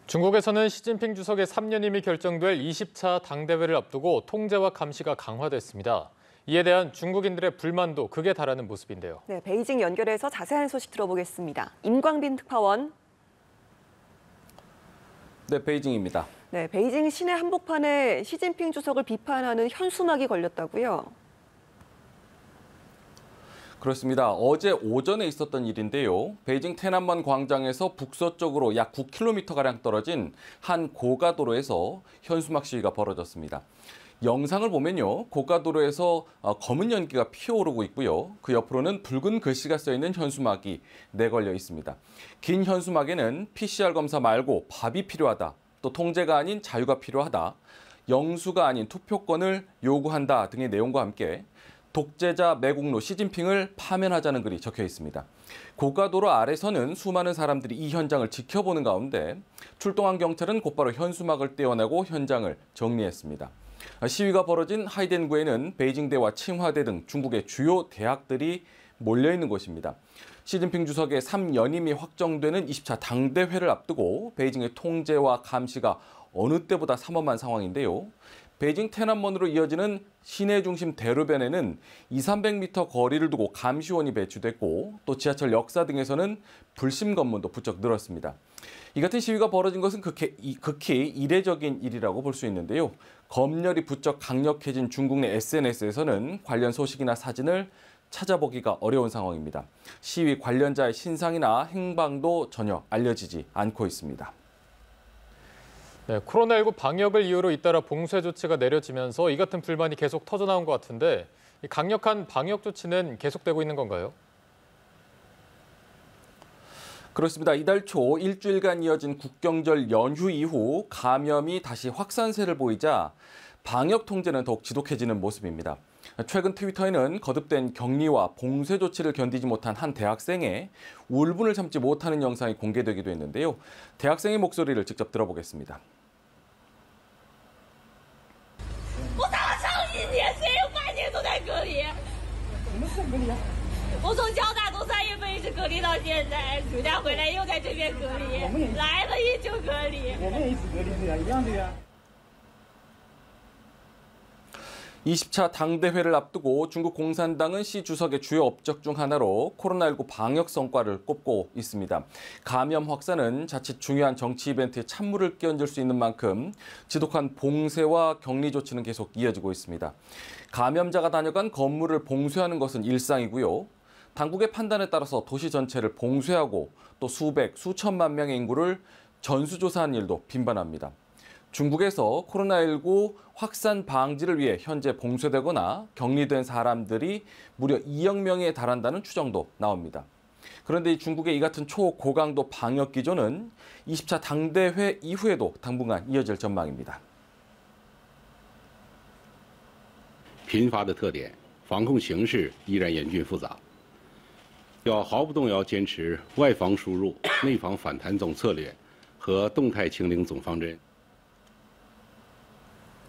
중국에서는 시진핑 주석의 3년임이 결정될 20차 당대회를 앞두고 통제와 감시가 강화됐습니다. 이에 대한 중국인들의 불만도 극에 달하는 모습인데요. 네, 베이징 연결해서 자세한 소식 들어보겠습니다. 임광빈 특파원. 네, 베이징입니다. 네, 베이징 시내 한복판에 시진핑 주석을 비판하는 현수막이 걸렸다고요? 그렇습니다. 어제 오전에 있었던 일인데요. 베이징天安문 광장에서 북서쪽으로 약 9km가량 떨어진 한 고가도로에서 현수막 시위가 벌어졌습니다. 영상을 보면요. 고가도로에서 검은 연기가 피어오르고 있고요. 그 옆으로는 붉은 글씨가 써있는 현수막이 내걸려 있습니다. 긴 현수막에는 PCR 검사 말고 밥이 필요하다. 또 통제가 아닌 자유가 필요하다. 영수가 아닌 투표권을 요구한다 등의 내용과 함께 독재자 매국노 시진핑을 파면하자는 글이 적혀 있습니다. 고가도로 아래서는 수많은 사람들이 이 현장을 지켜보는 가운데 출동한 경찰은 곧바로 현수막을 떼어내고 현장을 정리했습니다. 시위가 벌어진 하이덴구에는 베이징대와 칭화대 등 중국의 주요 대학들이 몰려 있는 곳입니다. 시진핑 주석의 3연임이 확정되는 20차 당대회를 앞두고 베이징의 통제와 감시가 어느 때보다 삼엄한 상황인데요. 베이징天安문으로 이어지는 시내 중심 대로변에는 200~300m 거리를 두고 감시원이 배치됐고 또 지하철 역사 등에서는 불심 검문도 부쩍 늘었습니다. 이 같은 시위가 벌어진 것은 극히 이례적인 일이라고 볼 수 있는데요. 검열이 부쩍 강력해진 중국 내 SNS에서는 관련 소식이나 사진을 찾아보기가 어려운 상황입니다. 시위 관련자의 신상이나 행방도 전혀 알려지지 않고 있습니다. 네, 코로나19 방역을 이유로 잇따라 봉쇄 조치가 내려지면서 이 같은 불만이 계속 터져나온 것 같은데 이 강력한 방역 조치는 계속되고 있는 건가요? 그렇습니다. 이달 초 일주일간 이어진 국경절 연휴 이후 감염이 다시 확산세를 보이자 방역 통제는 더욱 지독해지는 모습입니다. 최근 트위터에는 거듭된 격리와 봉쇄 조치를 견디지 못한 한 대학생의 울분을 참지 못하는 영상이 공개되기도 했는데요. 대학생의 목소리를 직접 들어보겠습니다. 我从交大从3月份一直隔离到现在，暑假回来又在这边隔离，来了也就隔离。我们也一直隔离的呀，一样的呀。 20차 당대회를 앞두고 중국 공산당은 시 주석의 주요 업적 중 하나로 코로나19 방역 성과를 꼽고 있습니다. 감염 확산은 자칫 중요한 정치 이벤트에 찬물을 끼얹을 수 있는 만큼 지독한 봉쇄와 격리 조치는 계속 이어지고 있습니다. 감염자가 다녀간 건물을 봉쇄하는 것은 일상이고요. 당국의 판단에 따라서 도시 전체를 봉쇄하고 또 수백, 수천만 명의 인구를 전수조사한 일도 빈번합니다. 중국에서 코로나19 확산 방지를 위해 현재 봉쇄되거나 격리된 사람들이 무려 2억 명에 달한다는 추정도 나옵니다. 그런데 이 중국의 이 같은 초고강도 방역 기조는 20차 당대회 이후에도 당분간 이어질 전망입니다. 频发的特点，防控形势依然严峻复杂，要毫不动摇坚持外防输入、内防反弹总策略和动态清零总方针。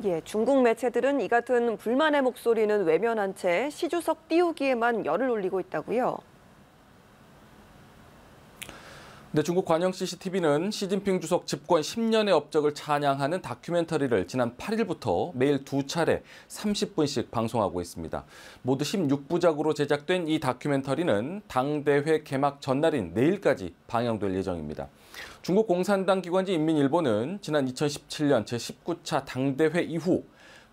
예, 중국 매체들은 이 같은 불만의 목소리는 외면한 채 시 주석 띄우기에만 열을 올리고 있다고요. 네, 중국 관영 CCTV는 시진핑 주석 집권 10년의 업적을 찬양하는 다큐멘터리를 지난 8일부터 매일 2차례 30분씩 방송하고 있습니다. 모두 16부작으로 제작된 이 다큐멘터리는 당대회 개막 전날인 내일까지 방영될 예정입니다. 중국 공산당 기관지 인민일보는 지난 2017년 제19차 당대회 이후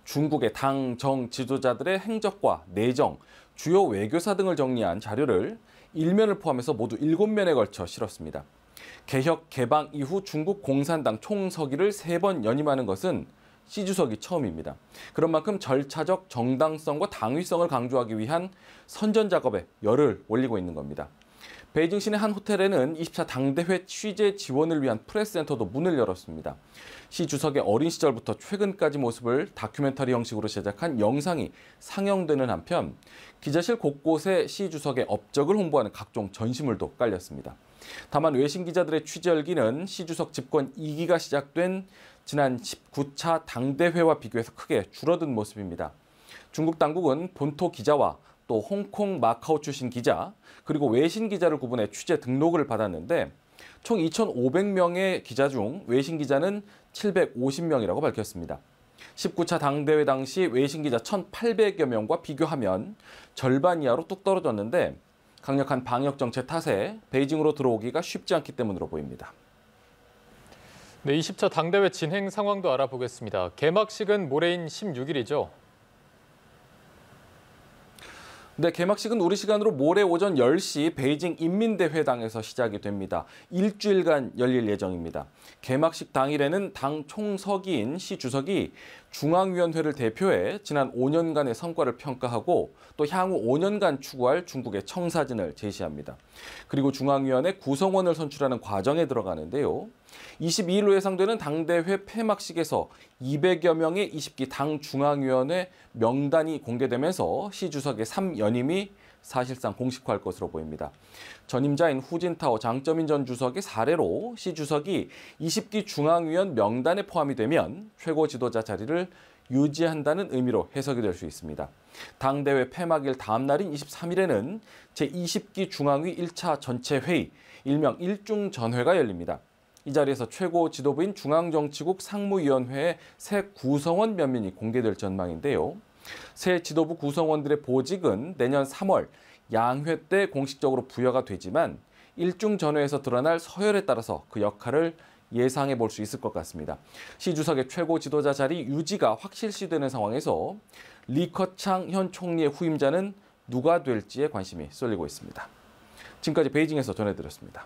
중국의 당, 정 지도자들의 행적과 내정, 주요 외교사 등을 정리한 자료를 일면을 포함해서 모두 7면에 걸쳐 실었습니다. 개혁 개방 이후 중국 공산당 총서기를 3번 연임하는 것은 시 주석이 처음입니다. 그런 만큼 절차적 정당성과 당위성을 강조하기 위한 선전 작업에 열을 올리고 있는 겁니다. 베이징 시내 한 호텔에는 20차 당대회 취재 지원을 위한 프레스센터도 문을 열었습니다. 시 주석의 어린 시절부터 최근까지 모습을 다큐멘터리 형식으로 제작한 영상이 상영되는 한편 기자실 곳곳에 시 주석의 업적을 홍보하는 각종 전시물도 깔렸습니다. 다만 외신 기자들의 취재 열기는 시 주석 집권 2기가 시작된 지난 19차 당대회와 비교해서 크게 줄어든 모습입니다. 중국 당국은 본토 기자와 또 홍콩, 마카오 출신 기자, 그리고 외신 기자를 구분해 취재 등록을 받았는데 총 2,500명의 기자 중 외신 기자는 750명이라고 밝혔습니다. 19차 당대회 당시 외신 기자 1,800여 명과 비교하면 절반 이하로 뚝 떨어졌는데 강력한 방역 정책 탓에 베이징으로 들어오기가 쉽지 않기 때문으로 보입니다. 네, 20차 당대회 진행 상황도 알아보겠습니다. 개막식은 모레인 16일이죠. 네, 개막식은 우리 시간으로 모레 오전 10시 베이징 인민대회당에서 시작이 됩니다. 일주일간 열릴 예정입니다. 개막식 당일에는 당 총서기인 시 주석이 중앙위원회를 대표해 지난 5년간의 성과를 평가하고 또 향후 5년간 추구할 중국의 청사진을 제시합니다. 그리고 중앙위원회 구성원을 선출하는 과정에 들어가는데요. 22일로 예상되는 당대회 폐막식에서 200여 명의 20기 당 중앙위원회 명단이 공개되면서 시 주석의 3연임이 사실상 공식화할 것으로 보입니다. 전임자인 후진타오 장쩌민 전 주석의 사례로 시 주석이 20기 중앙위원 명단에 포함이 되면 최고 지도자 자리를 유지한다는 의미로 해석이 될 수 있습니다. 당대회 폐막일 다음 날인 23일에는 제20기 중앙위 1차 전체 회의, 일명 일중전회가 열립니다. 이 자리에서 최고 지도부인 중앙정치국 상무위원회의 새 구성원 면면이 공개될 전망인데요. 새 지도부 구성원들의 보직은 내년 3월 양회 때 공식적으로 부여가 되지만 일중전회에서 드러날 서열에 따라서 그 역할을 예상해 볼 수 있을 것 같습니다. 시 주석의 최고 지도자 자리 유지가 확실시되는 상황에서 리커창 현 총리의 후임자는 누가 될지에 관심이 쏠리고 있습니다. 지금까지 베이징에서 전해드렸습니다.